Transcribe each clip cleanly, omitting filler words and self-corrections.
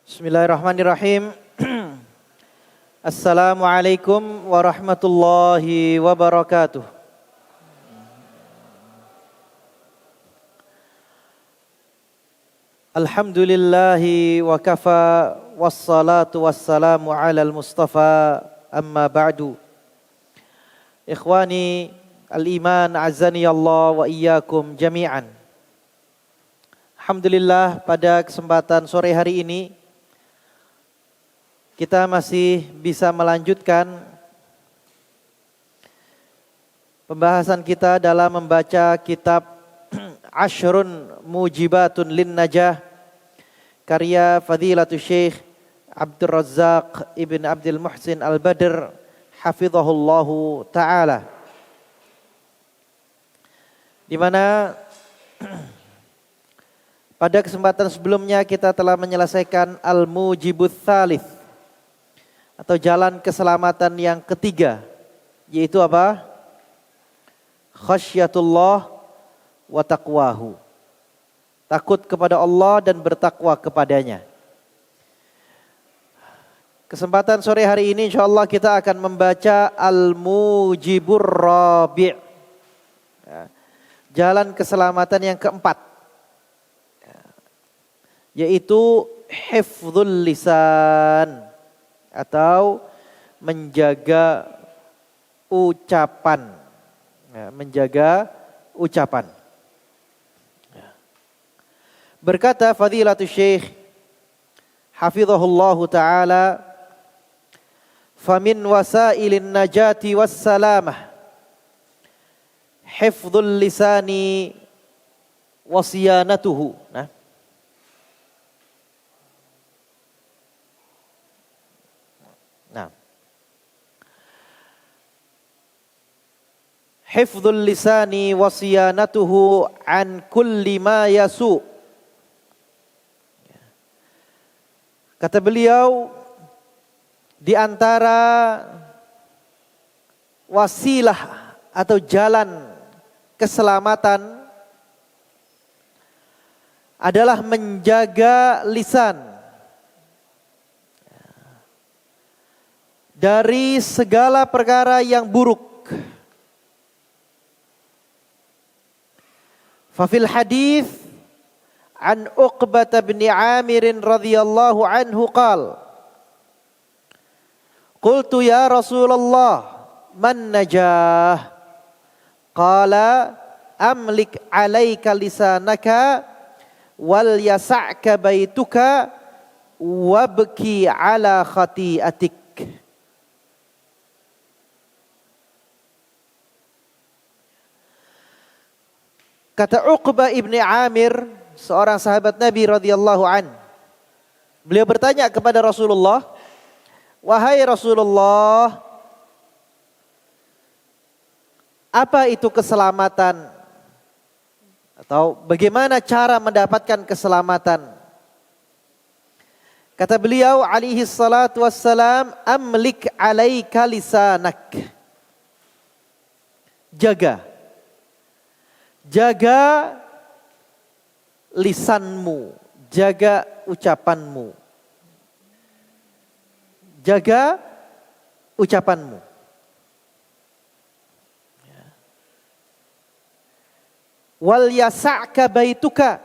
Bismillahirrahmanirrahim. Assalamualaikum warahmatullahi wabarakatuh. Alhamdulillahi wa kafa wassalatu wassalamu ala al-mustafa amma ba'du. Ikhwani al-iman azani Allah wa iyyakum jami'an. Alhamdulillah pada kesempatan sore hari ini kita masih bisa melanjutkan pembahasan kita dalam membaca kitab Ashrun Mujibatun Lin Najah karya Fadilatul Syekh Abdul Razzaq Ibn Abdul Muhsin Al-Badr hafizahullahu ta'ala, di mana pada kesempatan sebelumnya kita telah menyelesaikan Al-Mujibut Tsalits atau jalan keselamatan yang ketiga, yaitu apa? Khasyatullah wa taqwahu. Takut kepada Allah dan bertakwa kepadanya. Kesempatan sore hari ini insyaallah kita akan membaca Al-Mujibur Rabi', jalan keselamatan yang keempat, yaitu hifdzul lisan atau menjaga ucapan, menjaga ucapan. Berkata Fadilatul Syekh hafizahullahu ta'ala, famin wasailin najati wassalamah hifdzul lisani wasiyanatuhu. Hifdzul lisani wa siyanatuhu an kulli ma yasu. Kata beliau, di antara wasilah atau jalan keselamatan adalah menjaga lisan dari segala perkara yang buruk. Fafil hadis an Uqbah bin Amir radhiyallahu anhu qala qultu ya Rasulullah man najah qala amlik alaika lisanaka wal yas'ka baituka wabki ala khati'atik. Kata Uqbah ibni Amir, seorang sahabat Nabi radhiyallahu an, beliau bertanya kepada Rasulullah, wahai Rasulullah, apa itu keselamatan? Atau bagaimana cara mendapatkan keselamatan? Kata beliau alaihi salatu wassalam, amlik alaika lisanak. Jaga lisanmu, jaga ucapanmu. Jaga ucapanmu. Wal yas'ka baituka.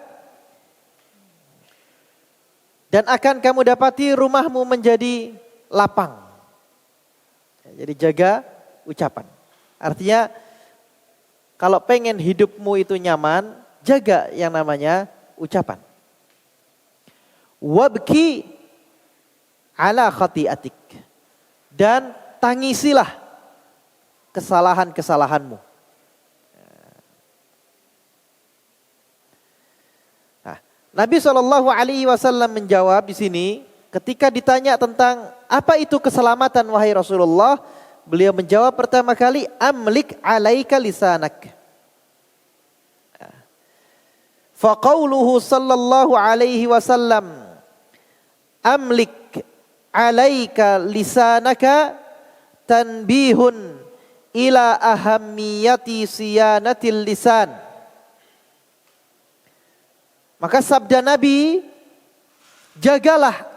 Dan akan kamu dapati rumahmu menjadi lapang. Jadi jaga ucapan. Artinya kalau pengen hidupmu itu nyaman, jaga yang namanya ucapan. Wabki ala khati'atik. Dan tangisilah kesalahan-kesalahanmu. Nah, Nabi SAW menjawab di sini ketika ditanya tentang apa itu keselamatan wahai Rasulullah, beliau menjawab pertama kali, amlik alaika lisanak. Faqauluhu sallallahu alaihi wasallam, amlik alaika lisanaka tanbihun ila ahammiyati siyanatil lisan. Maka sabda Nabi, jagalah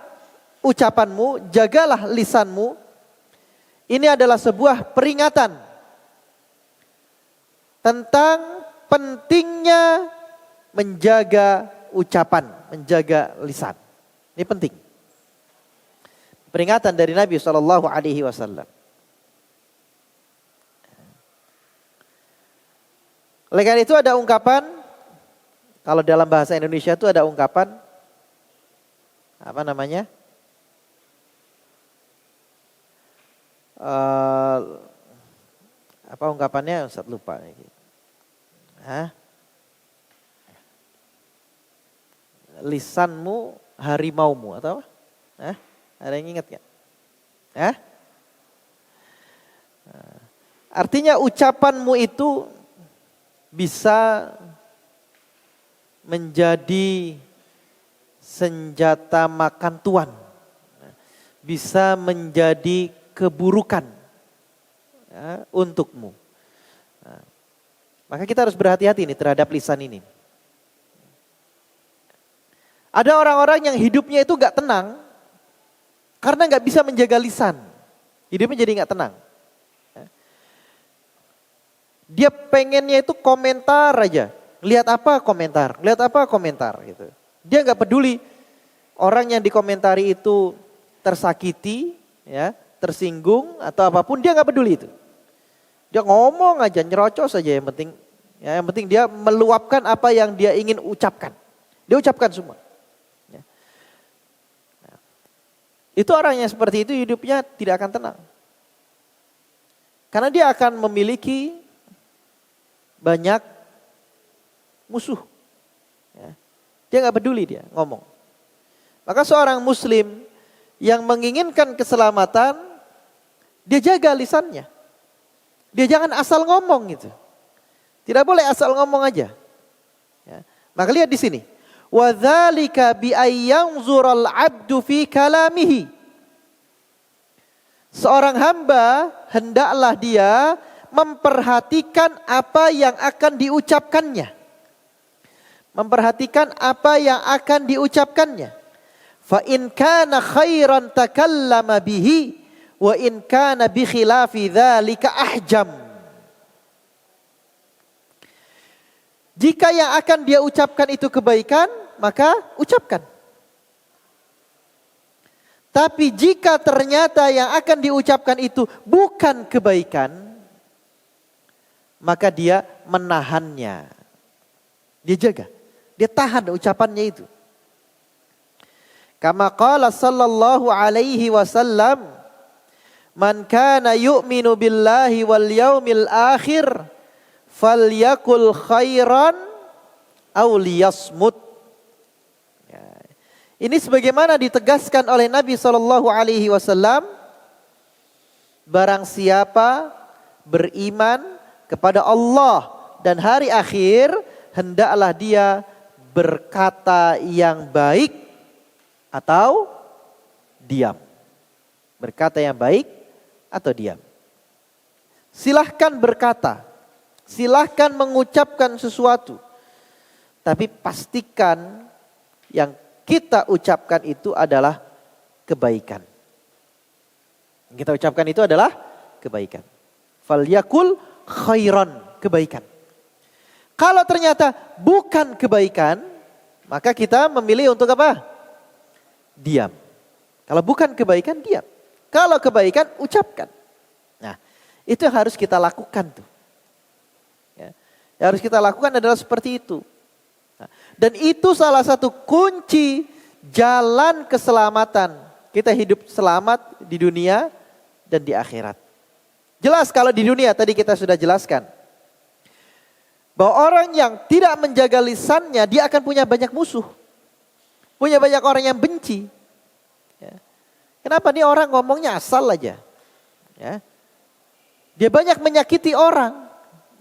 ucapanmu, jagalah lisanmu. Ini adalah sebuah peringatan tentang pentingnya menjaga ucapan, menjaga lisan. Ini penting. Peringatan dari Nabi SAW. Oleh karena itu ada ungkapan, kalau dalam bahasa Indonesia itu ada ungkapan, apa namanya? Apa ungkapannya? Ustaz lupa. Hah? Lisanmu harimaumu atau apa? Hah? Ada yang ingat gak? Hah? Artinya ucapanmu itu bisa menjadi senjata makan tuan. Bisa menjadi keburukan ya, untukmu. Nah, maka kita harus berhati-hati nih terhadap lisan ini. Ada orang-orang yang hidupnya itu gak tenang karena gak bisa menjaga lisan. Hidupnya jadi gak tenang. Dia pengennya itu komentar aja. Lihat apa komentar, lihat apa komentar gitu. Dia gak peduli orang yang dikomentari itu tersakiti, ya, tersinggung atau apapun, dia gak peduli itu. Dia ngomong aja, nyerocos aja yang penting. Ya, yang penting dia meluapkan apa yang dia ingin ucapkan. Dia ucapkan semua. Ya. Nah, itu orang yang seperti itu hidupnya tidak akan tenang. Karena dia akan memiliki banyak musuh. Ya. Dia gak peduli dia ngomong. Maka seorang muslim yang menginginkan keselamatan, dia jaga lisannya. Dia jangan asal ngomong gitu. Tidak boleh asal ngomong aja. Ya. Maka lihat di sini. وَذَلِكَ بِأَيَّنْظُرَ الْعَبْدُ فِي كَلَامِهِ. Seorang hamba hendaklah dia memperhatikan apa yang akan diucapkannya. Memperhatikan apa yang akan diucapkannya. Fa in kana khairan takallama bihi wa in kana bi khilafi dzalika ahjam. Jika yang akan dia ucapkan itu kebaikan, maka ucapkan. Tapi jika ternyata yang akan diucapkan itu bukan kebaikan, maka dia menahannya. Dia jaga. Dia tahan ucapannya itu. Kama qala sallallahu alaihi wasallam, man kana yu'minu billahi wal yaumil akhir falyakul khairan aw liyasmut. Ya. Ini sebagaimana ditegaskan oleh Nabi sallallahu alaihi wasallam, barang siapa beriman kepada Allah dan hari akhir, hendaklah dia berkata yang baik atau diam. Berkata yang baik atau diam. Silahkan berkata, silahkan mengucapkan sesuatu. Tapi pastikan yang kita ucapkan itu adalah kebaikan. Yang kita ucapkan itu adalah kebaikan. Falyakul khairan, kebaikan. Kalau ternyata bukan kebaikan, maka kita memilih untuk apa? Diam. Kalau bukan kebaikan, diam. Kalau kebaikan, ucapkan. Nah, itu yang harus kita lakukan tuh. Ya. Yang harus kita lakukan adalah seperti itu. Nah, dan itu salah satu kunci jalan keselamatan. Kita hidup selamat di dunia dan di akhirat. Jelas kalau di dunia tadi kita sudah jelaskan. Bahwa orang yang tidak menjaga lisannya, dia akan punya banyak musuh. Punya banyak orang yang benci. Ya. Kenapa nih orang ngomongnya asal aja? Ya. Dia banyak menyakiti orang.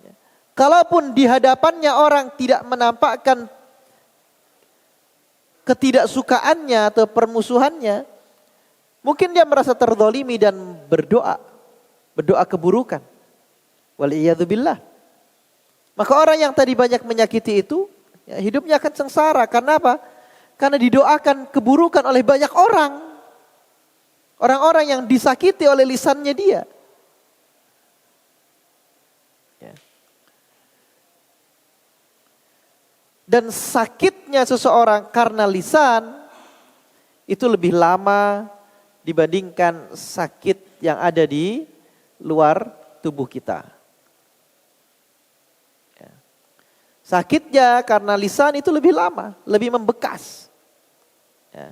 Ya. Kalaupun di hadapannya orang tidak menampakkan ketidaksukaannya atau permusuhannya, mungkin dia merasa terzalimi dan berdoa. Berdoa keburukan. Waliyadzubillah. Maka orang yang tadi banyak menyakiti itu, ya, hidupnya akan sengsara. Karena apa? Karena didoakan keburukan oleh banyak orang. Orang-orang yang disakiti oleh lisannya dia. Ya. Dan sakitnya seseorang karena lisan itu lebih lama dibandingkan sakit yang ada di luar tubuh kita. Ya. Sakitnya karena lisan itu lebih lama, lebih membekas. Ya.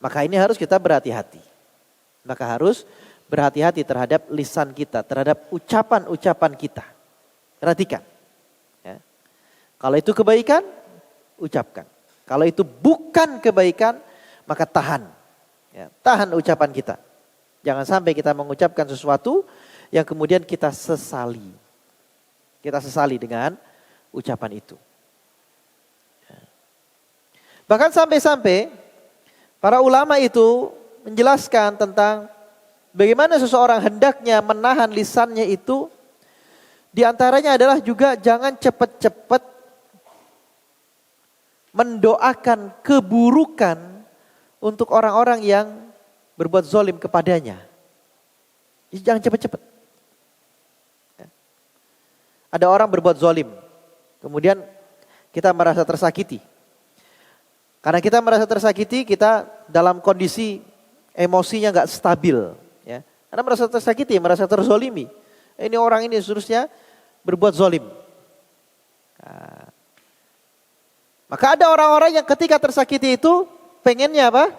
Maka ini harus kita berhati-hati. Maka harus berhati-hati terhadap lisan kita, terhadap ucapan-ucapan kita. Perhatikan. Ya. Kalau itu kebaikan, ucapkan. Kalau itu bukan kebaikan, maka tahan. Ya, tahan ucapan kita. Jangan sampai kita mengucapkan sesuatu yang kemudian kita sesali. Kita sesali dengan ucapan itu. Ya. Bahkan sampai-sampai para ulama itu menjelaskan tentang bagaimana seseorang hendaknya menahan lisannya itu. Di antaranya adalah juga jangan cepat-cepat mendoakan keburukan untuk orang-orang yang berbuat zalim kepadanya. Jangan cepat-cepat. Ada orang berbuat zalim, kemudian kita merasa tersakiti. Karena kita merasa tersakiti, kita dalam kondisi emosinya nggak stabil. Ya. Karena merasa tersakiti, merasa terzolimi. Ini orang ini seterusnya berbuat zalim. Nah, maka ada orang-orang yang ketika tersakiti itu pengennya apa?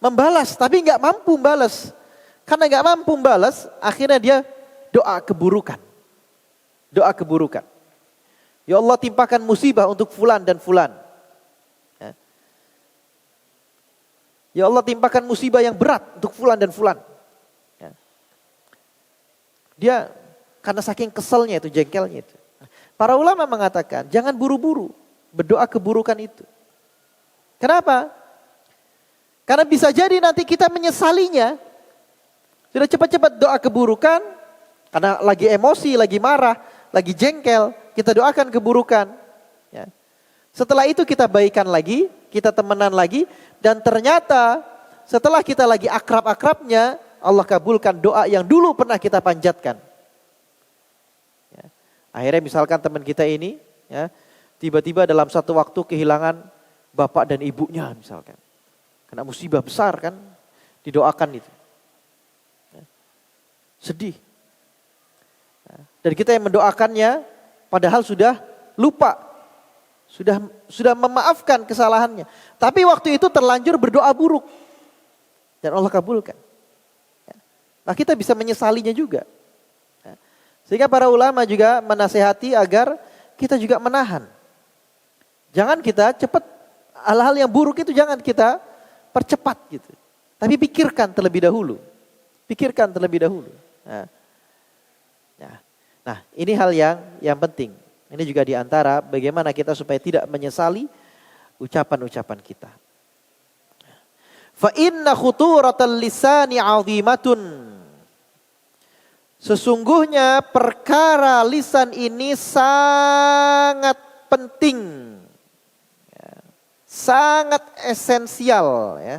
Membalas, tapi nggak mampu membalas. Karena nggak mampu membalas, akhirnya dia doa keburukan. Doa keburukan. Ya Allah, timpakan musibah untuk fulan dan fulan. Ya Allah, timpakan musibah yang berat untuk fulan dan fulan. Ya. Dia karena saking keselnya itu, jengkelnya itu. Para ulama mengatakan jangan buru-buru berdoa keburukan itu. Kenapa? Karena bisa jadi nanti kita menyesalinya. Sudah cepat-cepat doa keburukan, karena lagi emosi, lagi marah, lagi jengkel, kita doakan keburukan. Ya. Setelah itu kita baikan lagi, kita temenan lagi, dan ternyata setelah kita lagi akrab-akrabnya, Allah kabulkan doa yang dulu pernah kita panjatkan. Ya. Akhirnya misalkan teman kita ini, ya, tiba-tiba dalam satu waktu kehilangan bapak dan ibunya misalkan. Kena musibah besar kan, didoakan itu. Ya. Sedih. Ya. Dan kita yang mendoakannya padahal sudah lupa. Sudah memaafkan kesalahannya. Tapi waktu itu terlanjur berdoa buruk. Dan Allah kabulkan. Ya. Nah, kita bisa menyesalinya juga. Ya. Sehingga para ulama juga menasehati agar kita juga menahan. Jangan kita cepat, hal-hal yang buruk itu jangan kita percepat gitu. Tapi pikirkan terlebih dahulu. Pikirkan terlebih dahulu. Nah, ini hal yang penting. Ini juga diantara bagaimana kita supaya tidak menyesali ucapan-ucapan kita. Fa inna khuturatal lisani 'azimatun. Sesungguhnya perkara lisan ini sangat penting. Ya, sangat esensial ya.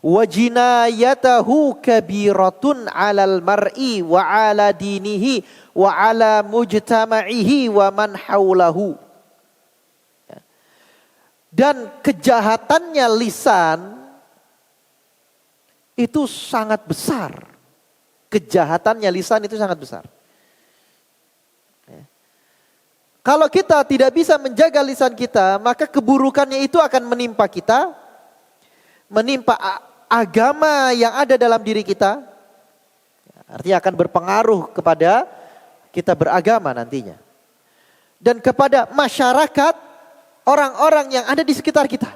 Wa jinayatahu kabiratun 'alal mar'i wa 'ala dinihi wa 'ala mujtama'ihi wa man haulahu. Dan kejahatannya lisan itu sangat besar. Kejahatannya lisan itu sangat besar. Kalau kita tidak bisa menjaga lisan kita, maka keburukannya itu akan menimpa kita, menimpa agama yang ada dalam diri kita. Artinya akan berpengaruh kepada kita beragama nantinya. Dan kepada masyarakat, orang-orang yang ada di sekitar kita.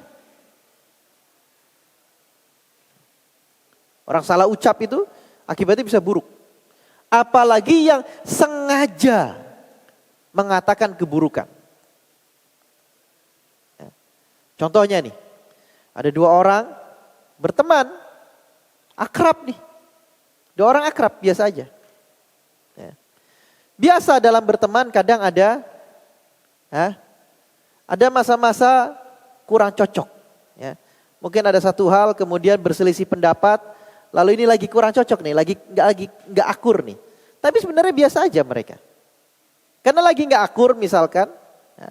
Orang salah ucap itu akibatnya bisa buruk. Apalagi yang sengaja mengatakan keburukan. Contohnya nih, ada dua orang berteman, akrab nih. Dua orang akrab biasa aja. Biasa dalam berteman kadang ada masa-masa kurang cocok. Ya. Mungkin ada satu hal kemudian berselisih pendapat, lalu ini lagi kurang cocok nih, lagi nggak akur nih. Tapi sebenarnya biasa aja mereka. Karena lagi nggak akur misalkan, ya,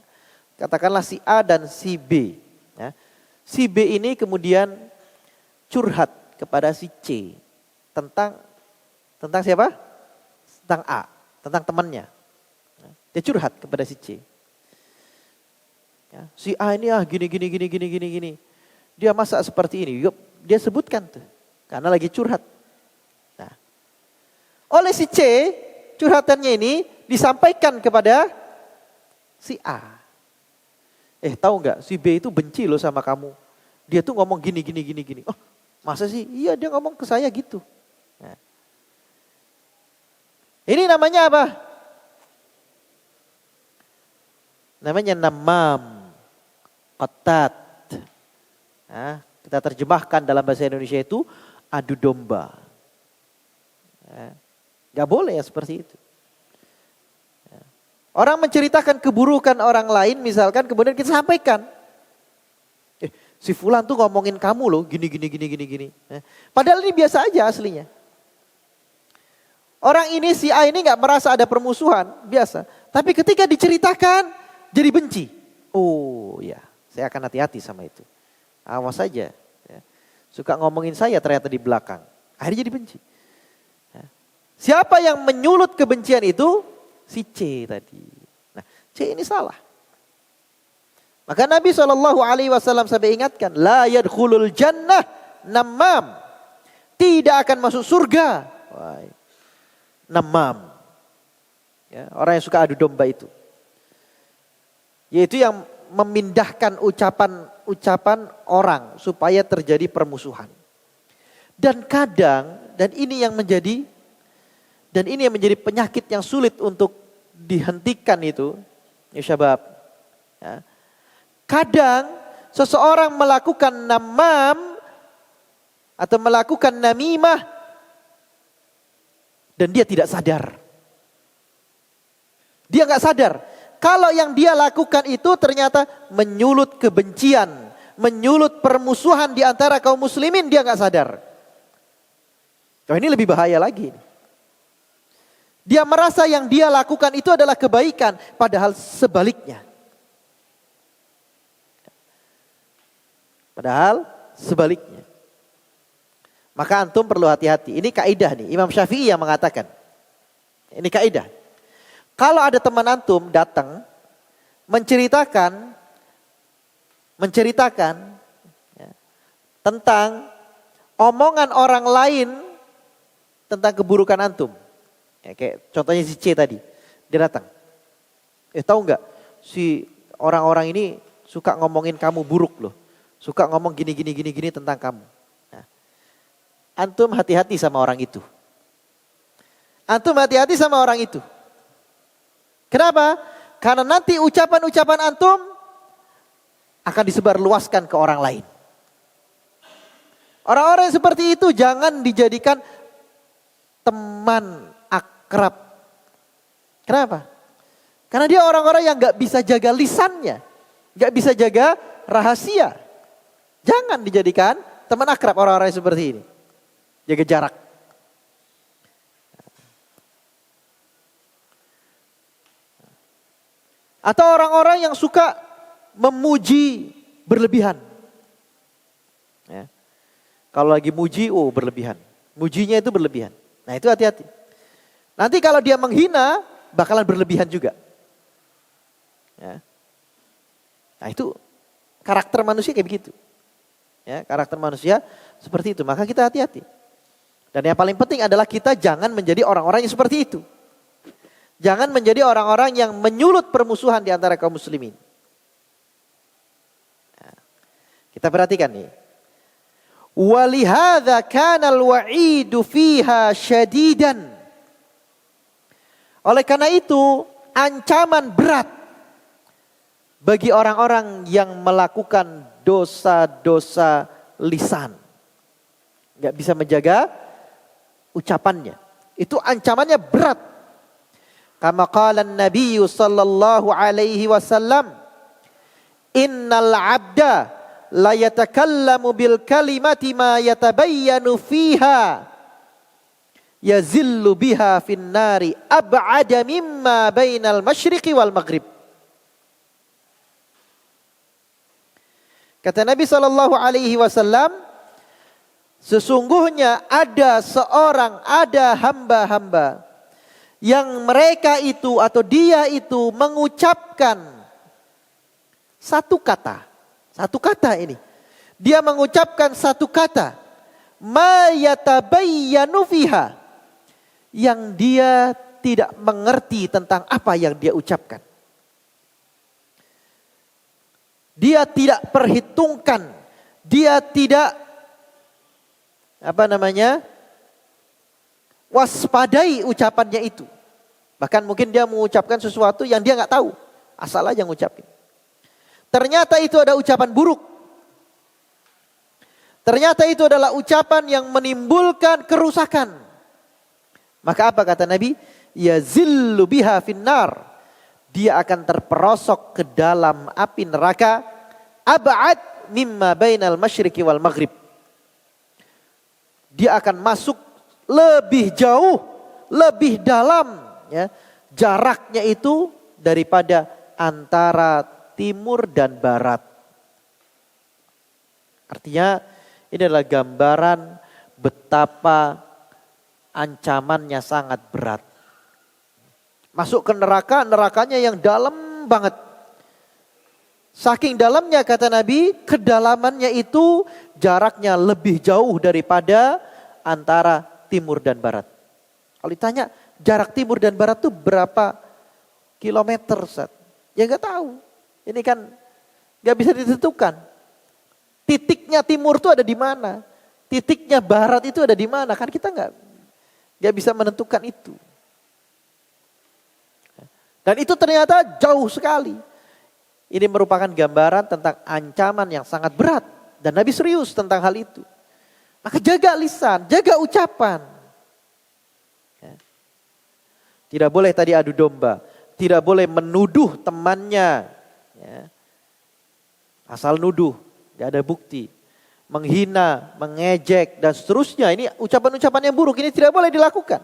katakanlah si A dan si B. Ya. Si B ini kemudian curhat kepada si C tentang siapa? Tentang A, tentang temannya. Dia curhat kepada si C. Ya, si A ini gini. Dia masak seperti ini. Yuk, dia sebutkan tuh. Karena lagi curhat. Nah, oleh si C, curhatannya ini disampaikan kepada si A. Tahu nggak? Si B itu benci loh sama kamu. Dia tuh ngomong gini. Oh, masa sih? Iya, dia ngomong ke saya gitu. Nah. Ini namanya apa? Namanya namam, qatat. Nah, kita terjemahkan dalam bahasa Indonesia itu adu domba. Gak boleh ya seperti itu. Orang menceritakan keburukan orang lain misalkan kemudian kita sampaikan. Si fulan tuh ngomongin kamu loh gini. Padahal ini biasa aja aslinya. Orang ini si A ini gak merasa ada permusuhan, biasa. Tapi ketika diceritakan jadi benci. Oh ya, saya akan hati-hati sama itu. Awas saja. Ya. Suka ngomongin saya ternyata di belakang. Akhirnya jadi benci. Ya. Siapa yang menyulut kebencian itu? Si C tadi. Nah, C ini salah. Maka Nabi SAW sampai ingatkan. La yadkhulul jannah namam. Tidak akan masuk surga. Wah. Namam. Ya, orang yang suka adu domba itu. Yaitu yang memindahkan ucapan orang supaya terjadi permusuhan. Dan kadang, dan ini yang menjadi penyakit yang sulit untuk dihentikan itu, ya syabab. Ya. Kadang seseorang melakukan namam atau melakukan namimah dan dia tidak sadar. Dia nggak sadar. Kalau yang dia lakukan itu ternyata menyulut kebencian, menyulut permusuhan di antara kaum muslimin, dia nggak sadar. Oh, ini lebih bahaya lagi. Dia merasa yang dia lakukan itu adalah kebaikan, padahal sebaliknya. Padahal sebaliknya. Maka antum perlu hati-hati. Ini kaidah nih, Imam Syafi'i yang mengatakan. Ini kaidah. Kalau ada teman antum datang menceritakan ya, tentang omongan orang lain tentang keburukan antum. Ya, kayak contohnya si C tadi, dia datang. Tahu nggak? Si orang-orang ini suka ngomongin kamu buruk loh, suka ngomong gini tentang kamu. Nah, antum hati-hati sama orang itu. Antum hati-hati sama orang itu. Kenapa? Karena nanti ucapan-ucapan antum akan disebarluaskan ke orang lain. Orang-orang yang seperti itu jangan dijadikan teman akrab. Kenapa? Karena dia orang-orang yang gak bisa jaga lisannya. Gak bisa jaga rahasia. Jangan dijadikan teman akrab orang-orang yang seperti ini. Jaga jarak. Atau orang-orang yang suka memuji berlebihan. Ya. Kalau lagi muji, berlebihan. Mujinya itu berlebihan. Nah itu hati-hati. Nanti kalau dia menghina, bakalan berlebihan juga. Ya. Nah itu karakter manusia kayak begitu. Ya, karakter manusia seperti itu. Maka kita hati-hati. Dan yang paling penting adalah kita jangan menjadi orang-orang yang seperti itu. Jangan menjadi orang-orang yang menyulut permusuhan di antara kaum muslimin. Nah, kita perhatikan nih. Walihadza kana al-wa'idu fiha syadidan. Oleh karena itu, ancaman berat bagi orang-orang yang melakukan dosa-dosa lisan. Gak bisa menjaga ucapannya. Itu ancamannya berat. Kama qala an-nabiy sallallahu alaihi wasallam, innal 'abda la yatakallamu bil kalimati ma yatabayyanu fiha yazillu biha finnari ab'ada mimma bainal masyriqi wal maghrib. Kata Nabi sallallahu alaihi wasallam, sesungguhnya ada hamba-hamba yang mereka itu atau dia itu mengucapkan satu kata ini. Dia mengucapkan satu kata, ma yatabayyanu fiha, yang dia tidak mengerti tentang apa yang dia ucapkan. Dia tidak perhitungkan, dia tidak waspadai ucapannya itu. Bahkan mungkin dia mengucapkan sesuatu yang dia nggak tahu, asal aja ngucapin. Ternyata itu ada ucapan buruk. Ternyata itu adalah ucapan yang menimbulkan kerusakan. Maka apa kata Nabi? Yazillu biha finnar. Dia akan terperosok ke dalam api neraka. Ab'ad mimma bainal masyriqi wal maghrib. Dia akan masuk lebih jauh, lebih dalam, ya, jaraknya itu daripada antara timur dan barat. Artinya ini adalah gambaran betapa ancamannya sangat berat. Masuk ke neraka, nerakanya yang dalam banget. Saking dalamnya kata Nabi, kedalamannya itu jaraknya lebih jauh daripada antara timur dan barat. Kalau ditanya jarak timur dan barat itu berapa kilometer, Ustaz? Ya nggak tahu. Ini kan nggak bisa ditentukan. Titiknya timur itu ada di mana? Titiknya barat itu ada di mana? Kan kita nggak bisa menentukan itu. Dan itu ternyata jauh sekali. Ini merupakan gambaran tentang ancaman yang sangat berat. Dan Nabi serius tentang hal itu. Maka jaga lisan, jaga ucapan. Tidak boleh tadi adu domba. Tidak boleh menuduh temannya. Asal nuduh, gak ada bukti. Menghina, mengejek, dan seterusnya. Ini ucapan-ucapan yang buruk, ini tidak boleh dilakukan.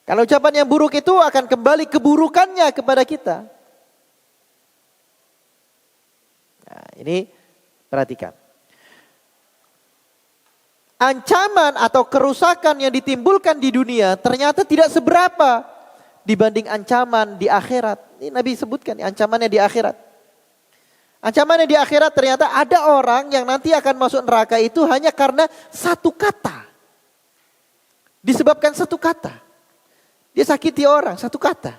Kalau ucapan yang buruk itu akan kembali keburukannya kepada kita. Nah, ini perhatikan. Ancaman atau kerusakan yang ditimbulkan di dunia ternyata tidak seberapa dibanding ancaman di akhirat. Ini Nabi sebutkan ancamannya di akhirat. Ancamannya di akhirat ternyata ada orang yang nanti akan masuk neraka itu hanya karena satu kata. Disebabkan satu kata. Dia sakiti orang, satu kata.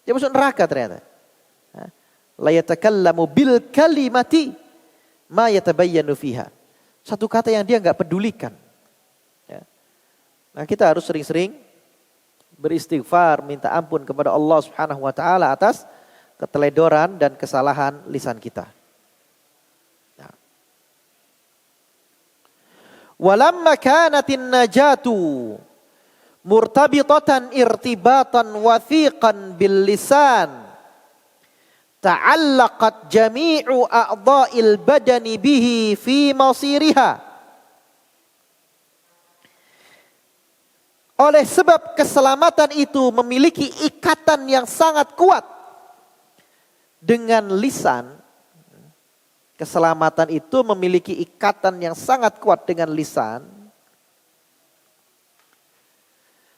Dia masuk neraka ternyata. La yatakallamu bil kalimati ma yatabayyanu fiha. Satu kata yang dia nggak pedulikan. Nah, kita harus sering-sering beristighfar, minta ampun kepada Allah Subhanahu wa taala atas keteledoran dan kesalahan lisan kita. Walamma kanatin najatu murtabitatan irtibatan wathiqan bil lisan ta'allaqat jami'u a'dha'il badani bihi fi masiriha. Oleh sebab keselamatan itu memiliki ikatan yang sangat kuat dengan lisan. Keselamatan itu memiliki ikatan yang sangat kuat dengan lisan.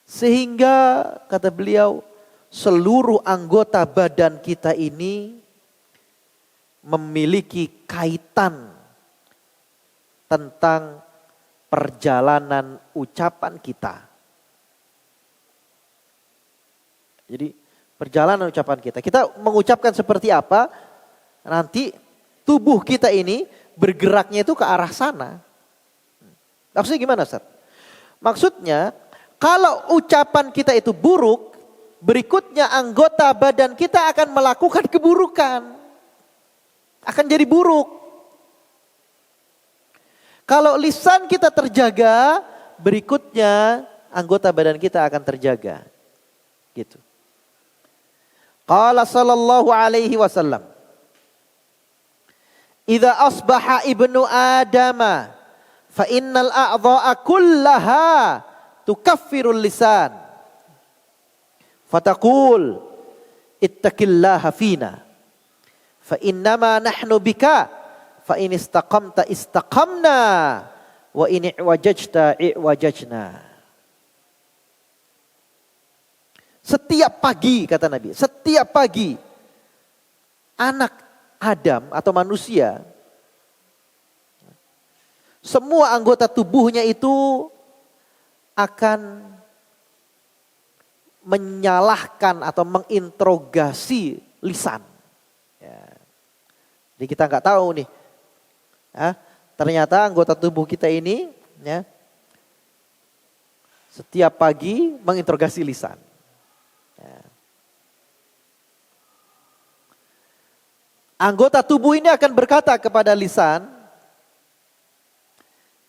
Sehingga kata beliau, seluruh anggota badan kita ini memiliki kaitan tentang perjalanan ucapan kita. Jadi perjalanan ucapan kita. Kita mengucapkan seperti apa, nanti tubuh kita ini bergeraknya itu ke arah sana. Maksudnya gimana, Ustaz? Maksudnya kalau ucapan kita itu buruk, berikutnya anggota badan kita akan melakukan keburukan. Akan jadi buruk. Kalau lisan kita terjaga, berikutnya anggota badan kita akan terjaga. Gitu. Qala sallallahu alaihi wasallam. idza asbaha ibnu adama fa innal a'dha'a kullaha tukaffirul lisan fataqul ittaqillaha fina fa innama nahnu bika fa in istaqamta istaqamna wa in i'wajajta i'wajajna. Setiap pagi kata Nabi, setiap pagi anak Adam atau manusia, semua anggota tubuhnya itu akan menyalahkan atau menginterogasi lisan. Ya. Jadi kita nggak tahu nih, ya, ternyata anggota tubuh kita ini, ya, setiap pagi menginterogasi lisan. Ya. Anggota tubuh ini akan berkata kepada lisan,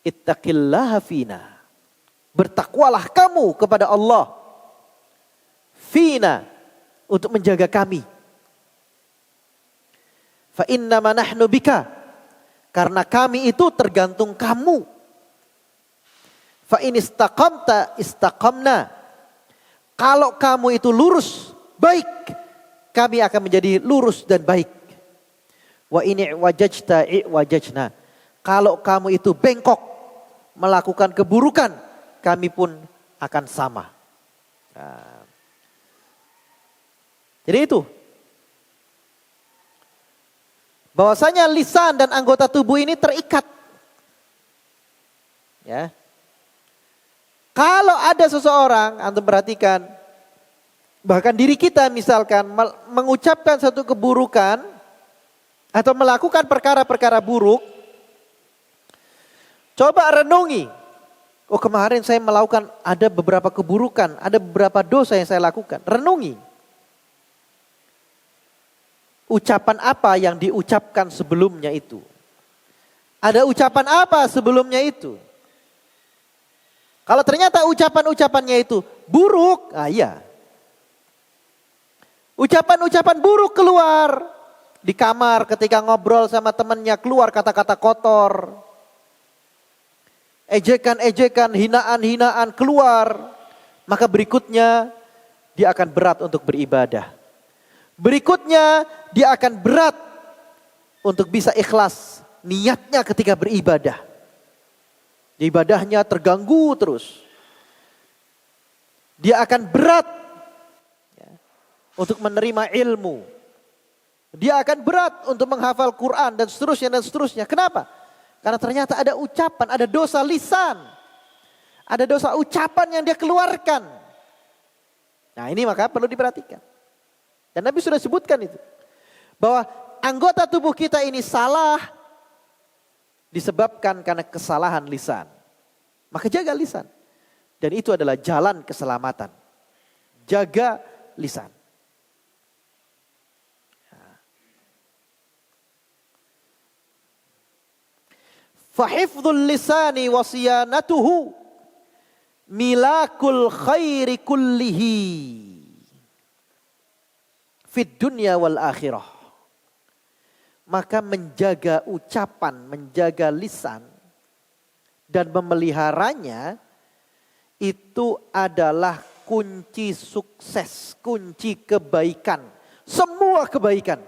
ittaqillaha fina. Bertakwalah kamu kepada Allah. Fina, untuk menjaga kami. Fa innama nahnu bika. Karena kami itu tergantung kamu. Fa in istaqamta istaqamna. Kalau kamu itu lurus, baik, kami akan menjadi lurus dan baik. Wa in i'wajajta i'wajajna. Kalau kamu itu bengkok, melakukan keburukan, kami pun akan sama. Nah. Jadi itu. Bahwasanya lisan dan anggota tubuh ini terikat. Ya. Kalau ada seseorang, antum perhatikan, bahkan diri kita misalkan mengucapkan satu keburukan atau melakukan perkara-perkara buruk, coba renungi. Oh, kemarin saya melakukan ada beberapa keburukan, ada beberapa dosa yang saya lakukan. Renungi. Ucapan apa yang diucapkan sebelumnya itu? Ada ucapan apa sebelumnya itu? Kalau ternyata ucapan-ucapannya itu buruk, iya. Ucapan-ucapan buruk keluar di kamar ketika ngobrol sama temannya, keluar kata-kata kotor. Ejekan-ejekan, hinaan-hinaan keluar. Maka berikutnya dia akan berat untuk beribadah. Berikutnya dia akan berat untuk bisa ikhlas niatnya ketika beribadah. Ibadahnya terganggu terus. Dia akan berat, ya, untuk menerima ilmu. Dia akan berat untuk menghafal Quran dan seterusnya dan seterusnya. Kenapa? Karena ternyata ada ucapan, ada dosa lisan. Ada dosa ucapan yang dia keluarkan. Nah ini maka perlu diperhatikan. Dan Nabi sudah sebutkan itu. Bahwa anggota tubuh kita ini salah disebabkan karena kesalahan lisan. Maka jaga lisan. Dan itu adalah jalan keselamatan. Jaga lisan. Fahifdzul lisani wa siyanatuhu milakul khairi kullihi fid dunya wal akhirah. Maka menjaga ucapan, menjaga lisan dan memeliharanya itu adalah kunci sukses, kunci kebaikan. Semua kebaikan,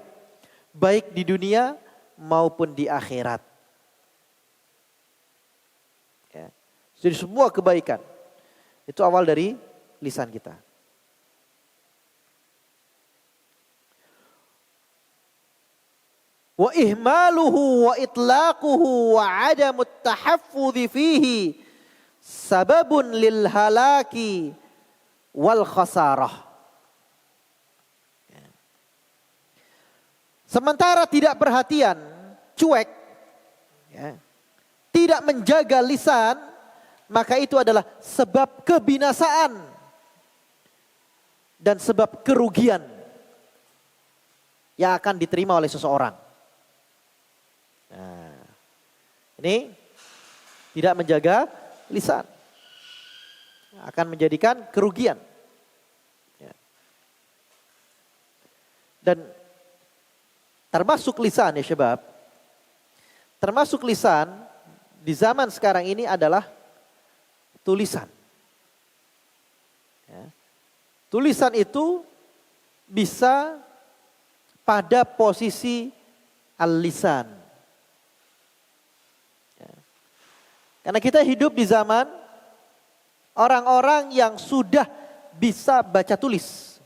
baik di dunia maupun di akhirat. Ya. Jadi semua kebaikan itu awal dari lisan kita. Wa ihmaluhu wa itlaquhu wa adamut tahaffudhi fihi sababun lil halaki wal khasarah. Sementara tidak perhatian, cuek, ya, tidak menjaga lisan, maka itu adalah sebab kebinasaan dan sebab kerugian yang akan diterima oleh seseorang. Nah, ini tidak menjaga lisan akan menjadikan kerugian. Ya. Dan termasuk lisan ya syabab, termasuk lisan di zaman sekarang ini adalah tulisan. Ya. Tulisan itu bisa pada posisi al-lisan. Ya. Karena kita hidup di zaman orang-orang yang sudah bisa baca tulis.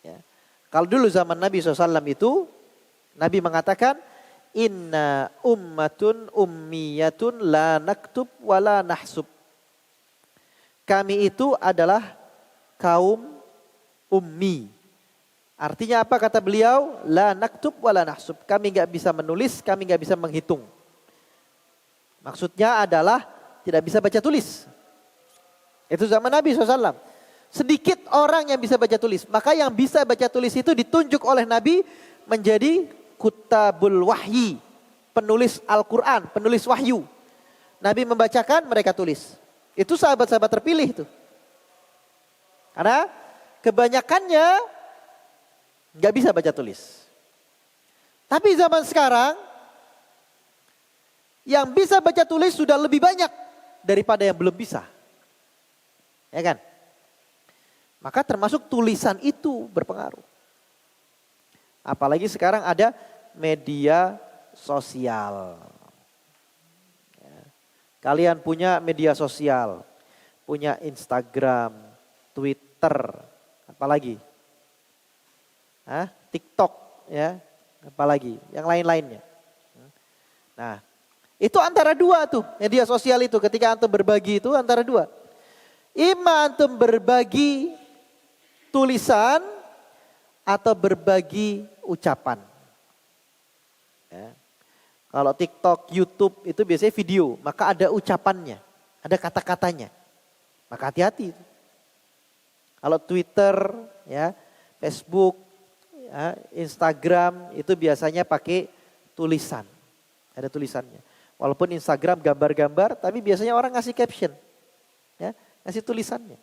Ya. Kalau dulu zaman Nabi SAW itu, Nabi mengatakan, inna ummatun ummiyatun la naktub wa la nahsub. Kami itu adalah kaum ummi. Artinya apa kata beliau? La naktub wa la nahsub. Kami gak bisa menulis, kami gak bisa menghitung. Maksudnya adalah tidak bisa baca tulis. Itu zaman Nabi SAW. Sedikit orang yang bisa baca tulis. Maka yang bisa baca tulis itu ditunjuk oleh Nabi menjadi kutabul wahyi. Penulis Al-Quran, penulis wahyu. Nabi membacakan, mereka tulis. Itu sahabat-sahabat terpilih itu. Karena kebanyakannya gak bisa baca tulis. Tapi zaman sekarang yang bisa baca tulis sudah lebih banyak daripada yang belum bisa. Ya kan? Maka termasuk tulisan itu berpengaruh. Apalagi sekarang ada media sosial. Ya. Kalian punya media sosial, punya Instagram, Twitter, apalagi? TikTok, ya, apalagi? Yang lain-lainnya. Nah, itu antara dua tuh media sosial itu. Ketika antum berbagi itu antara dua. Ima antum berbagi tulisan atau berbagi ucapan. Ya. Kalau TikTok, YouTube itu biasanya video, maka ada ucapannya, ada kata-katanya. Maka hati-hati. Kalau Twitter, ya, Facebook, ya, Instagram itu biasanya pakai tulisan. Ada tulisannya. Walaupun Instagram gambar-gambar, tapi biasanya orang ngasih caption. Ya, ngasih tulisannya.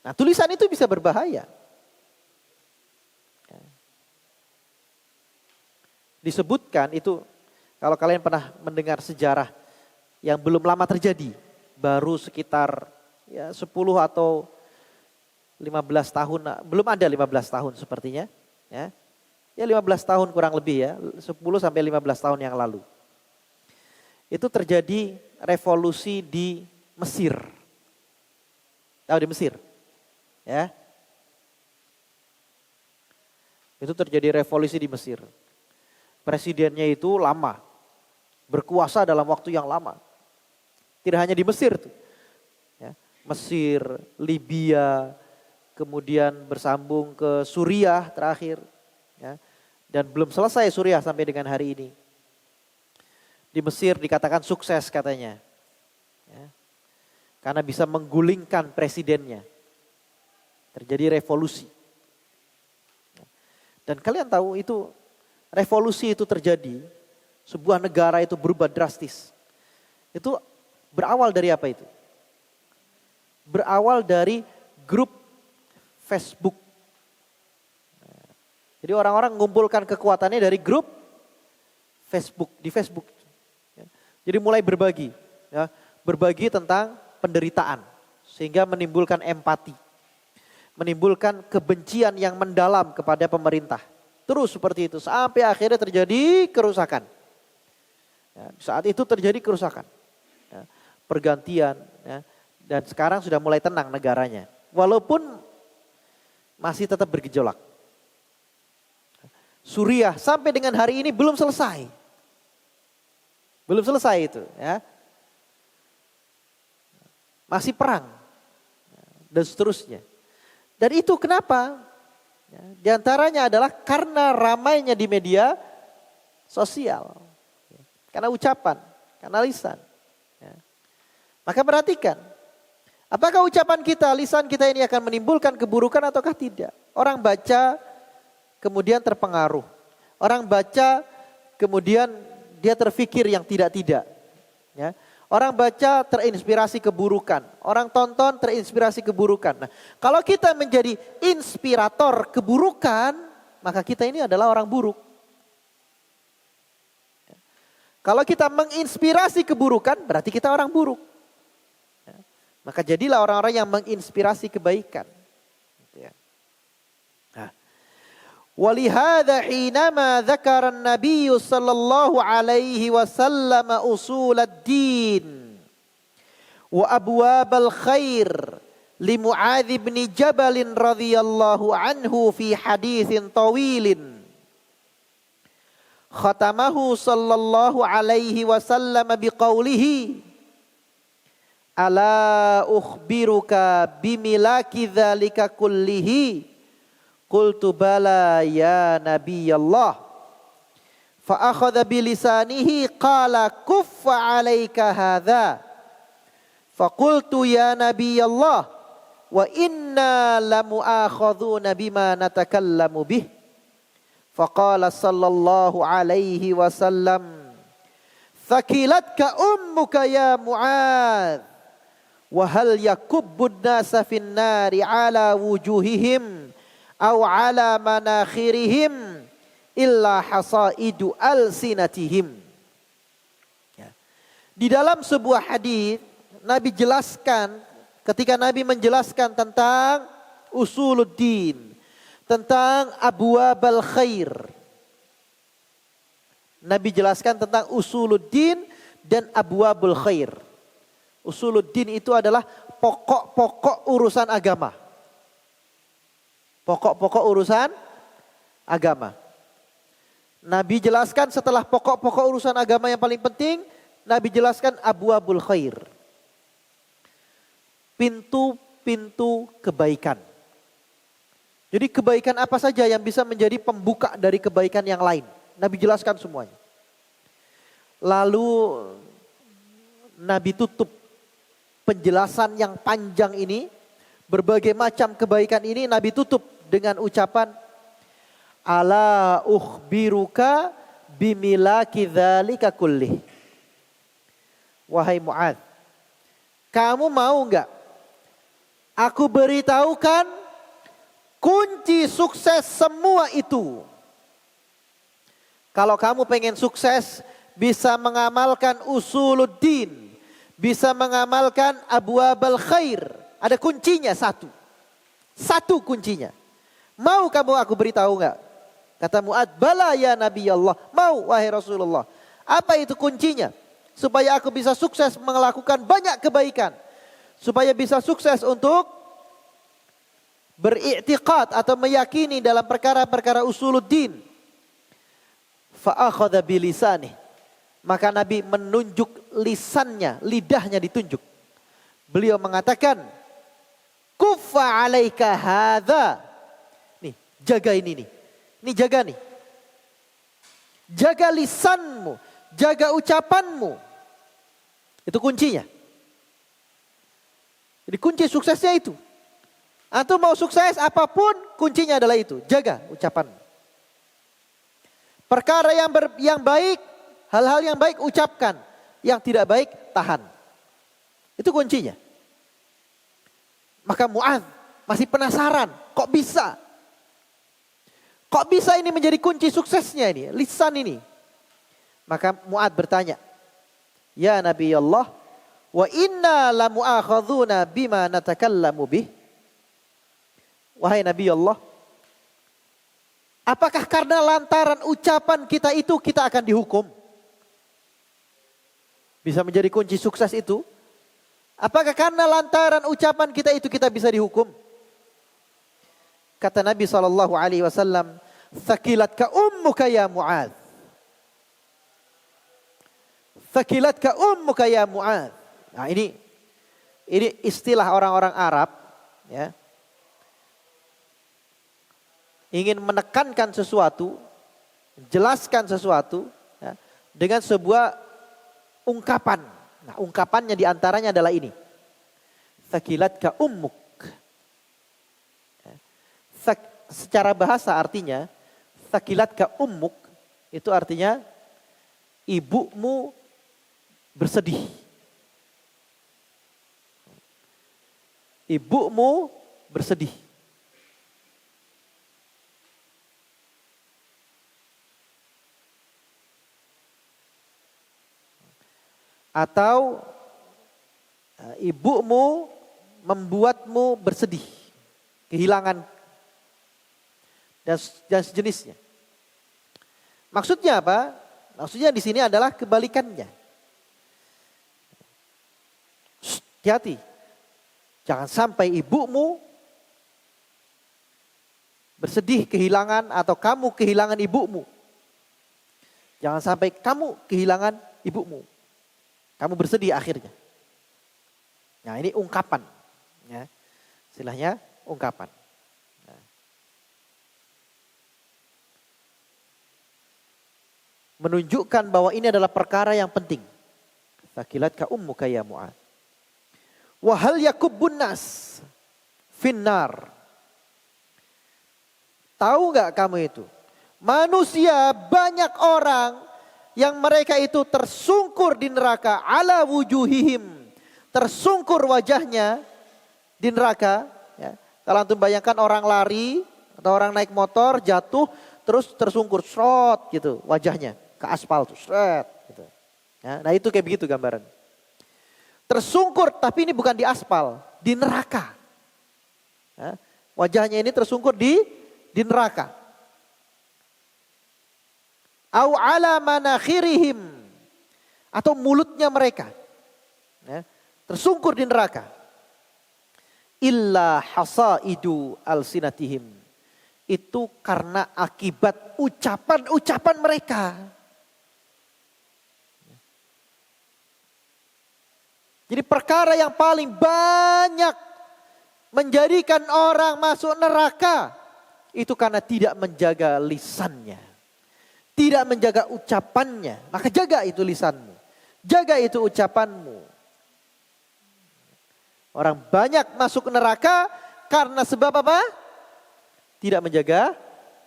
Nah, tulisan itu bisa berbahaya. Ya. Disebutkan itu, kalau kalian pernah mendengar sejarah yang belum lama terjadi, baru sekitar ya 10 atau 15 tahun, belum ada 15 tahun sepertinya. Ya, ya 15 tahun kurang lebih ya, 10 sampai 15 tahun yang lalu. Itu terjadi revolusi di Mesir. Tahu di Mesir? Ya. Itu terjadi revolusi di Mesir. Presidennya itu lama, berkuasa dalam waktu yang lama. Tidak hanya di Mesir tuh. Ya. Mesir, Libya, kemudian bersambung ke Suriah terakhir. Ya. Dan belum selesai Suriah sampai dengan hari ini. Di Mesir dikatakan sukses katanya. Ya. Karena bisa menggulingkan presidennya. Terjadi revolusi. Dan kalian tahu itu revolusi itu terjadi. Sebuah negara itu berubah drastis. Itu berawal dari apa itu? Berawal dari grup Facebook. Jadi orang-orang mengumpulkan kekuatannya dari grup Facebook, di Facebook. Jadi mulai berbagi, ya, berbagi tentang penderitaan, sehingga menimbulkan empati, menimbulkan kebencian yang mendalam kepada pemerintah. Terus seperti itu, sampai akhirnya terjadi kerusakan. Ya, saat itu terjadi kerusakan, ya, pergantian, ya, dan sekarang sudah mulai tenang negaranya. Walaupun masih tetap bergejolak. Suriah sampai dengan hari ini belum selesai. Belum selesai itu, ya. Masih perang dan seterusnya. Dan itu kenapa? Ya, di antaranya adalah karena ramainya di media sosial. Ya, karena ucapan, karena lisan. Ya. Maka perhatikan, apakah ucapan kita, lisan kita ini akan menimbulkan keburukan ataukah tidak? Orang baca kemudian terpengaruh. Orang baca kemudian dia terfikir yang tidak-tidak. Ya. Orang baca terinspirasi keburukan. Orang tonton terinspirasi keburukan. Nah, kalau kita menjadi inspirator keburukan, maka kita ini adalah orang buruk. Kalau kita menginspirasi keburukan, berarti kita orang buruk. Ya. Maka jadilah orang-orang yang menginspirasi kebaikan. Gitu ya. Nah. Walihada hinama dzakara an-nabiy sallallahu alaihi wasallam usul ad-din wa abwab al-khair li Mu'adz bin Jabal radhiyallahu anhu fi haditsin tawilin. Khatamahu sallallahu alaihi wasallam biqaulihi ala ukhbiruka bimilaki dzalika kullihi qultu bala ya nabiyallah fa akhadha bilisanihi qala kuffa alayka hadza fa qultu ya nabiyallah wa inna lamu'akhadhuna bima natakallamu bih. Faqala sallallahu alaihi wasallam thaqilatka ummuka ya Mu'adz wa hal yakubbun nasa fin nari ala wujuhihim aw ala manakhirihim illa hasaidu alsinatihim. Ya. Di dalam sebuah hadis Nabi jelaskan, ketika Nabi menjelaskan tentang usuluddin, tentang abwabal khair. Nabi jelaskan tentang usuluddin dan abwabul khair. Usuluddin itu adalah pokok-pokok urusan agama. Pokok-pokok urusan agama. Nabi jelaskan setelah pokok-pokok urusan agama yang paling penting, Nabi jelaskan abwabul khair. Pintu-pintu kebaikan. Jadi kebaikan apa saja yang bisa menjadi pembuka dari kebaikan yang lain. Nabi jelaskan semuanya. Lalu Nabi tutup penjelasan yang panjang ini, berbagai macam kebaikan ini Nabi tutup dengan ucapan ala ukhbiruka bimilaki dzalika kullih. Wahai Mu'adz, kamu mau enggak aku beritahukan kunci sukses semua itu? Kalau kamu pengen sukses, bisa mengamalkan usuluddin, bisa mengamalkan abwabal khair. Ada kuncinya satu. Satu kuncinya. Mau kamu aku beritahu enggak? Kata Mu'adz, bala ya Nabi Allah. Mau wahai Rasulullah. Apa itu kuncinya? Supaya aku bisa sukses melakukan banyak kebaikan. Supaya bisa sukses untuk beriktiqad atau meyakini dalam perkara-perkara usuluddin. Fa'akhadha bilisanih. Maka Nabi menunjuk lisannya, lidahnya ditunjuk. Beliau mengatakan, kuffa alaika hadza. Nih, jaga ini nih. Ini jaga nih. Jaga lisanmu, jaga ucapanmu. Itu kuncinya. Jadi kunci suksesnya itu. Antum mau sukses apapun kuncinya adalah itu. Jaga ucapan. Perkara yang baik, hal-hal yang baik ucapkan. Yang tidak baik tahan. Itu kuncinya. Maka Mu'adz masih penasaran. Kok bisa? Kok bisa ini menjadi kunci suksesnya ini? Lisan ini. Maka Mu'adz bertanya. Ya Nabi Allah. Wa inna lamu'akhadzuna bima natakallamu bih. Wahai Nabi Allah, apakah karena lantaran ucapan kita itu kita akan dihukum? Bisa menjadi kunci sukses itu. Apakah karena lantaran ucapan kita itu kita bisa dihukum? Kata Nabi SAW, thaqilatka ummuka ya Mu'adz. Thaqilatka ummuka ya Mu'adz. Nah ini istilah orang-orang Arab, ya. Ingin menekankan sesuatu, jelaskan sesuatu ya, dengan sebuah ungkapan. Nah, ungkapannya diantaranya adalah ini. Thaqilatka ummuk. Ya. Secara bahasa artinya, thaqilatka ummuk itu artinya ibumu bersedih. Ibumu bersedih. atau ibumu membuatmu bersedih, kehilangan dan sejenisnya. Maksudnya apa? Maksudnya di sini adalah kebalikannya. Hati-hati. Jangan sampai ibumu bersedih kehilangan atau kamu kehilangan ibumu. Jangan sampai kamu kehilangan ibumu. Kamu bersedih akhirnya. Nah, ini ungkapan. Ya. Istilahnya ungkapan. Nah. Menunjukkan bahwa ini adalah perkara yang penting. Thaqilatka ummuka ya Mu'ad. Wa hal yakubbun nas finnar. Tahu gak kamu itu? Manusia banyak orang yang mereka itu tersungkur di neraka ala wujuhihim. Tersungkur wajahnya di neraka. Ya. Kalau antum bayangkan orang lari atau orang naik motor jatuh terus tersungkur srot gitu wajahnya ke aspal tuh srot gitu. Ya, nah itu kayak begitu gambaran. Tersungkur tapi ini bukan di aspal, di neraka. Ya, wajahnya ini tersungkur di neraka. Au ala manakhirihim, atau mulutnya mereka ya, tersungkur di neraka. Illa hasaidu alsinatihim, itu karena akibat ucapan-ucapan mereka. Jadi perkara yang paling banyak menjadikan orang masuk neraka itu karena tidak menjaga lisannya. Tidak menjaga ucapannya. Maka jaga itu lisanmu. Jaga itu ucapanmu. Orang banyak masuk neraka karena sebab apa? Tidak menjaga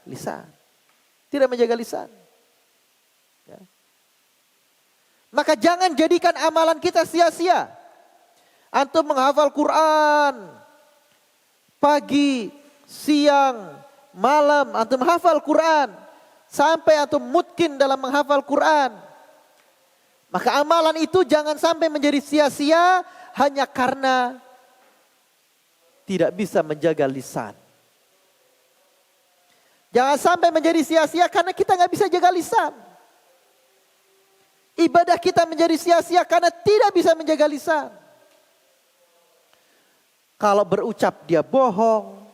lisan. Tidak menjaga lisan. Ya. Maka jangan jadikan amalan kita sia-sia. Antum menghafal Quran. Pagi, siang, malam antum hafal Quran. Sampai antum mutkin dalam menghafal Quran. Maka amalan itu jangan sampai menjadi sia-sia hanya karena tidak bisa menjaga lisan. Jangan sampai menjadi sia-sia karena kita nggak bisa jaga lisan. Ibadah kita menjadi sia-sia karena tidak bisa menjaga lisan. Kalau berucap dia bohong.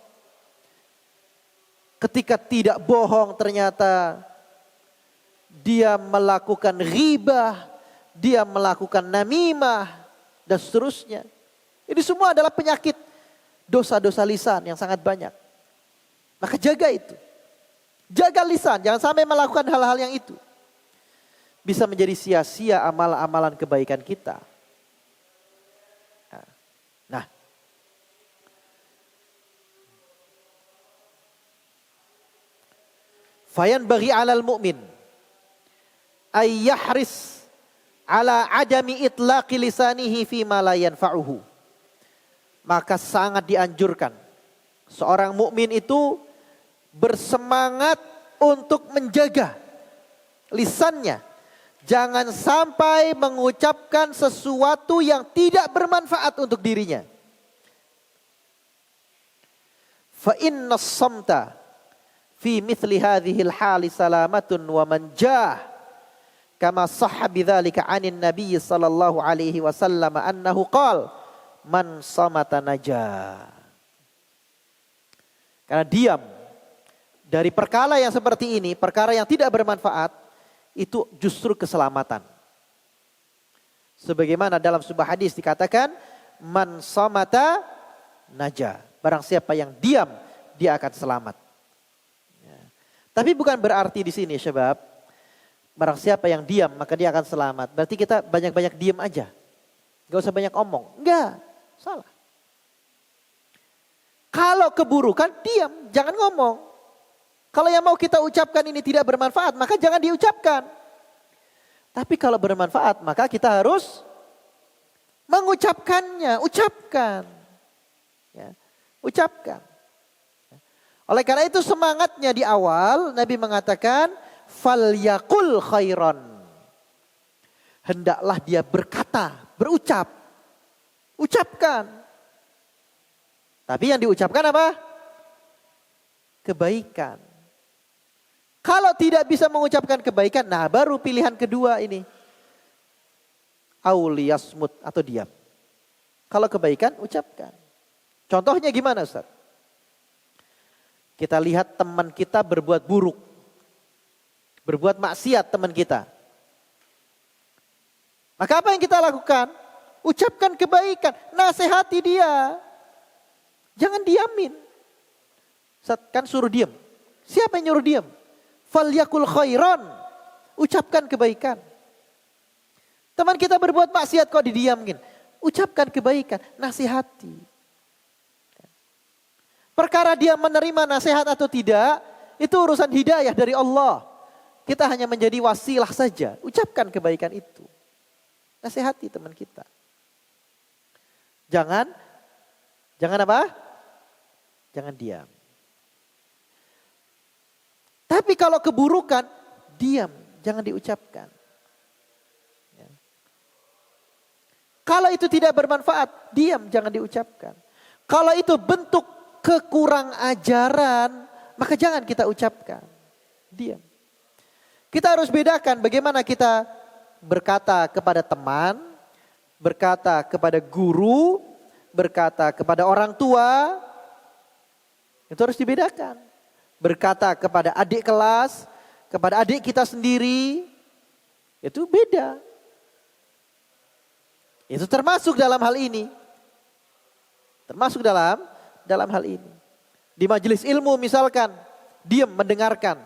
Ketika tidak bohong ternyata dia melakukan ghibah, dia melakukan namimah dan seterusnya. Ini semua adalah penyakit dosa-dosa lisan yang sangat banyak. Maka jaga itu. Jaga lisan, jangan sampai melakukan hal-hal yang itu. Bisa menjadi sia-sia amalan-amalan kebaikan kita. Nah, fayan bagi alal mu'min ay yahris ala adami itlaqi lisanihi fi ma la yanfa'uhu. Maka sangat dianjurkan seorang mukmin itu bersemangat untuk menjaga lisannya. Jangan sampai mengucapkan sesuatu yang tidak bermanfaat untuk dirinya. Fa inna samta fi mithli hadhil hali salamatun wa manjah kama sahha bidzalika 'anin nabiy sallallahu alaihi wasallam annahu qala man samata najah. Karena diam dari perkara yang seperti ini, perkara yang tidak bermanfaat, itu justru keselamatan. Sebagaimana dalam sebuah hadis dikatakan man samata najah. Barang siapa yang diam dia akan selamat. Tapi bukan berarti di sini syabab, barang siapa yang diam maka dia akan selamat. Berarti kita banyak-banyak diam aja. Gak usah banyak omong. Enggak, salah. Kalau keburukan diam, jangan ngomong. Kalau yang mau kita ucapkan ini tidak bermanfaat, maka jangan diucapkan. Tapi kalau bermanfaat, maka kita harus mengucapkannya, ucapkan. Ya, ucapkan. Oleh karena itu semangatnya di awal Nabi mengatakan falyaqul khairan. hendaklah dia berkata, berucap. Ucapkan. Tapi yang diucapkan apa? Kebaikan. Kalau tidak bisa mengucapkan kebaikan, nah baru pilihan kedua ini. Auliyasmut atau diam. Kalau kebaikan, ucapkan. Contohnya gimana Ustaz? Kita lihat teman kita berbuat buruk. Berbuat maksiat teman kita. Maka apa yang kita lakukan? Ucapkan kebaikan, nasihati dia. Jangan diamin. Ustaz kan suruh diam. Siapa yang nyuruh diam? Falyakul khairan. Ucapkan kebaikan. Teman kita berbuat maksiat kok didiamkan. Ucapkan kebaikan, nasihati. Perkara dia menerima nasihat atau tidak, itu urusan hidayah dari Allah. Kita hanya menjadi wasilah saja. Ucapkan kebaikan itu. Nasihati teman kita. Jangan apa? Jangan diam. Tapi kalau keburukan, diam, jangan diucapkan. Ya. Kalau itu tidak bermanfaat, diam, jangan diucapkan. Kalau itu bentuk kekurang ajaran, maka jangan kita ucapkan. Diam. Kita harus bedakan bagaimana kita berkata kepada teman, berkata kepada guru, berkata kepada orang tua. Itu harus dibedakan. Berkata kepada adik kelas, kepada adik kita sendiri, itu beda. Itu termasuk dalam hal ini. Termasuk dalam hal ini. Di majelis ilmu misalkan, diam mendengarkan.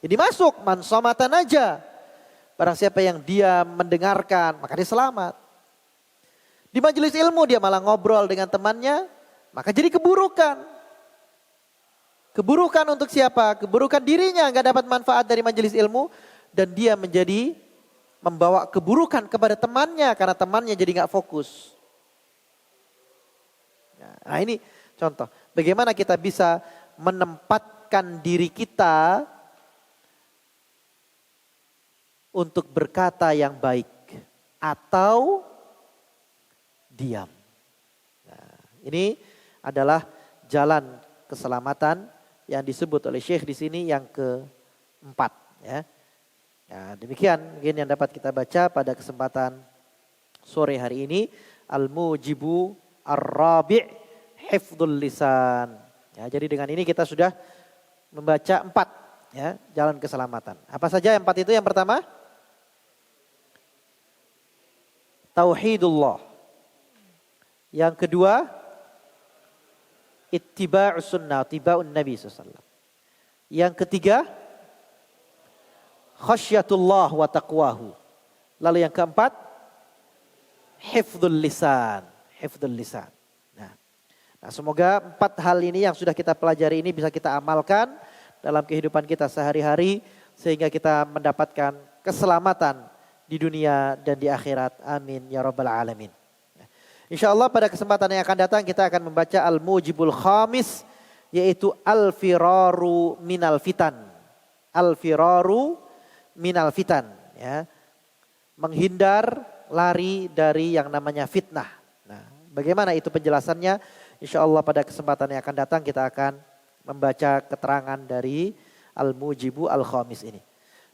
Jadi masuk, man somatan aja. Barang siapa yang dia mendengarkan, maka dia selamat. Di majelis ilmu dia malah ngobrol dengan temannya, maka jadi keburukan. Keburukan untuk siapa? Keburukan dirinya nggak dapat manfaat dari majelis ilmu dan dia menjadi membawa keburukan kepada temannya karena temannya jadi nggak fokus. Nah ini contoh bagaimana kita bisa menempatkan diri kita untuk berkata yang baik atau diam. Nah, ini adalah jalan keselamatan yang disebut oleh Syekh di sini yang keempat. Ya. Ya, demikian mungkin yang dapat kita baca pada kesempatan sore hari ini. Al-Mujibu Ar-Rabi' Hifdzul Lisan. Ya, jadi dengan ini kita sudah membaca 4 ya, jalan keselamatan. Apa saja 4 itu? Yang pertama, Tauhidullah. Yang kedua, ittiba'us sunnah, ittiba'un Nabi SAW. Yang ketiga, khasyatullah wa taqwahu. Lalu yang keempat, hifdzul lisan. Hifdzul lisan. Nah, semoga 4 hal ini yang sudah kita pelajari ini bisa kita amalkan dalam kehidupan kita sehari-hari. Sehingga kita mendapatkan keselamatan di dunia dan di akhirat. Amin ya rabbal alamin. InsyaAllah pada kesempatan yang akan datang kita akan membaca Al-Mujibul Khamis, yaitu Al-Firaru Minal Fitan. Al-Firaru Minal Fitan. Ya. Menghindar, lari dari yang namanya fitnah. Nah, bagaimana itu penjelasannya? InsyaAllah pada kesempatan yang akan datang kita akan membaca keterangan dari Al-Mujibu Al-Khamis ini.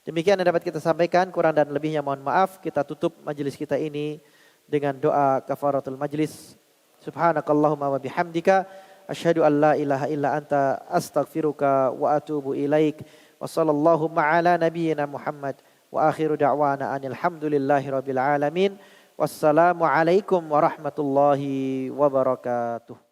Demikian yang dapat kita sampaikan, kurang dan lebihnya mohon maaf. Kita tutup majelis kita ini dengan doa kafaratul majlis. Subhanakallahumma wa bihamdika asyhadu an la ilaha illa anta astaghfiruka wa atubu ilaik. Wa sallallahu ala nabiyyina Muhammad wa akhiru da'wana anil hamdulillahi rabbil alamin. Wassalamu alaikum warahmatullahi wabarakatuh.